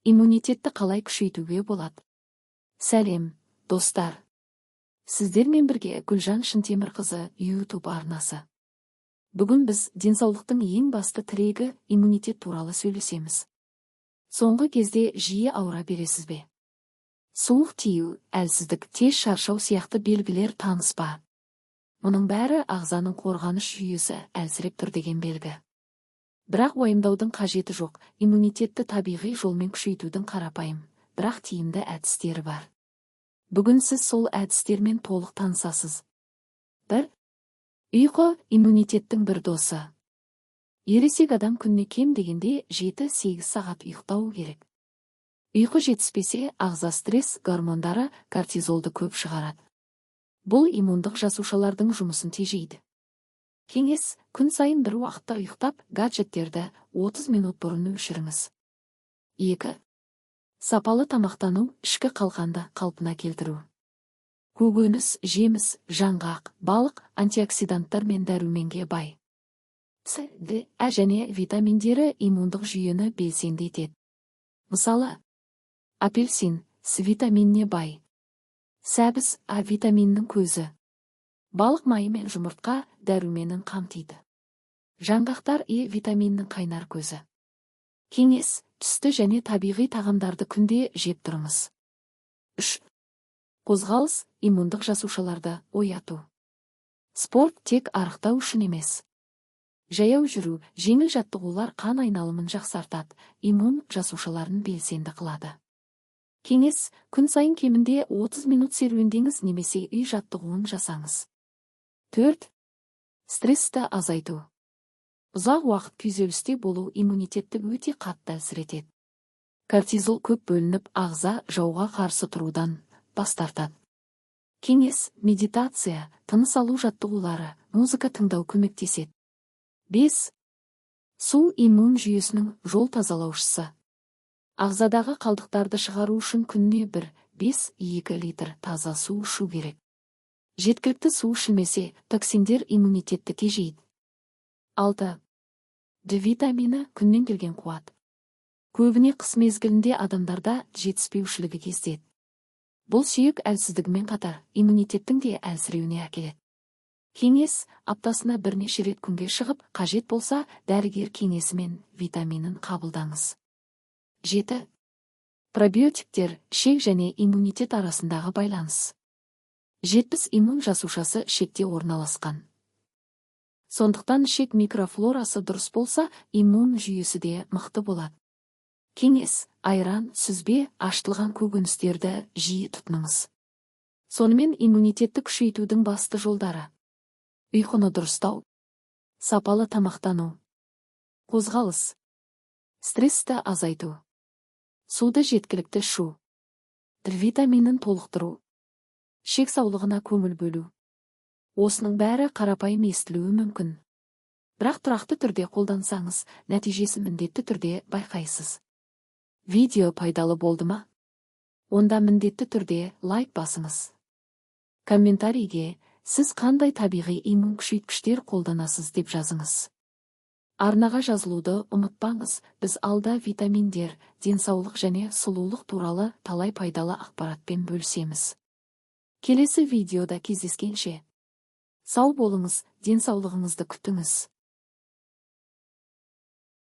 Иммунитетті қалай күшейтуге болады? Сәлем, достар. Сіздермен бірге Гүлжан Шынтемірқызы YouTube арнасы. Бүгін біз денсаулықтың ең басты тірегі иммунитет туралы сөйлесеміз. Соңғы кезде жиі ауыра бересіз бе? Суық тию, әлсіздік, тез шаршау сияқты белгілер таныс па? Мұның бәрі ағзаның қорғаныш жүйесі әлсіреп тұр деген белгі. Бірақ уайымдаудың қажеті жоқ, иммунитетті табиғи жолмен күшейтудің қарапайым, бірақ тиімді әдістері бар. Бүгін сіз сол әдістермен толық танысасыз. 1. Ұйқы иммунитеттің бір досы. Ересек адам күніне кем дегенде 7-8 сағат ұйықтауы керек. Ұйқы жетіспесе, ағза стресс гормондары кортизолды көп шығарады. Бұл иммундық жасушалардың жұмысын тежейді. Кеңес, күн сайын бір уақытта ұйықтап, гаджеттерді 30 минут бұрын өшіріңіз. 2. Сапалы тамақтану, ішкі қалқанды қалпына келтіру. Көкөніс, жеміс, жаңғақ, балық антиоксиданттар мен дәруменге бай. С, Д, Ә және витаминдері иммундық жүйені белсенді етеді. Мысалы, апельсин С витаминіне бай. Сәбіз А витаминінің көзі. Балық майы мен жұмыртқа дәруменін қамтиды. Жаңғақтар Е витаминінің қайнар көзі. Кеңес, түсті және табиғи тағамдарды күнде жеп тұрыңыз. 3. Қозғалыс, иммундық жасушаларды ояту. Спорт тек арықтау үшін емес. Жаяу жүру, жеңіл жаттығулар қан айналымын жақсартады, иммун жасушаларын белсенді қылады. Кеңес, күн сайын кемінде 30 минут серуендеңіз немесе үй жаттығуын жасаңыз. 4. Стрессті азайту. Ұзақ уақыт күйзелісте болу иммунитетті өте қатты әлсіретеді. Кортизол көп бөлініп, ағза жауға қарсы тұрудан бас тартады. Кеңес, медитация, тыныс алу жаттығулары, музыка тыңдау көмектеседі. 5. Су иммун жүйесінің жол тазалаушысы. Ағзадағы қалдықтарды шығару үшін күніне 1-5-2 литр таза су ішу керек. Жеткілікті су ішілмесе, токсиндер иммунитетті тежейді. 6. Д витамині күннен келген қуат. Көбіне қыс мезгілінде адамдарда жетіспеушілігі кездеседі. Бұл сүйек әлсіздігімен қатар иммунитеттің де әлсіреуіне әкеледі. Кеңес, аптасына бірнеше рет күнге шығып, қажет болса, дәрігер кеңесімен витаминін қабылдаңыз. 7. Пробиотиктер, ішек және иммунитет арасындағы байланыс. 70 иммун жасушасы ішекте орналасқан. Сондықтан ішек микрофлорасы дұрыс болса, иммун жүйесі де мықты болады. Кеңес, айран, сүзбе, ашытылған көкөністерді жиі тұтыныңыз. Сонымен иммунитетті күшейтудің басты жолдары. Ұйқыны дұрыстау, сапалы тамақтану, қозғалыс, стрессті азайту, суды жеткілікті ішу, Д витаминін толықтыру, ішек саулығына көңіл бөлу. Осының бәрі қарапайым естілуі мүмкін. Бірақ тұрақты түрде қолдансаңыз, нәтижесі міндетті түрде байқайсыз. Видео пайдалы болды ма? Онда міндетті түрде лайк басыңыз. Комментарийге сіз қандай табиғи иммун күшейткіштер қолданасыз деп жазыңыз. Арнаға жазылуды ұмытпаңыз, біз алда витаминдер, денсаулық және сұлулық туралы талай пайдалы ақпаратпен бөлісеміз. Келесі видеода кездескенше. Сау болыңыз, денсаулығыңызды күтіңіз.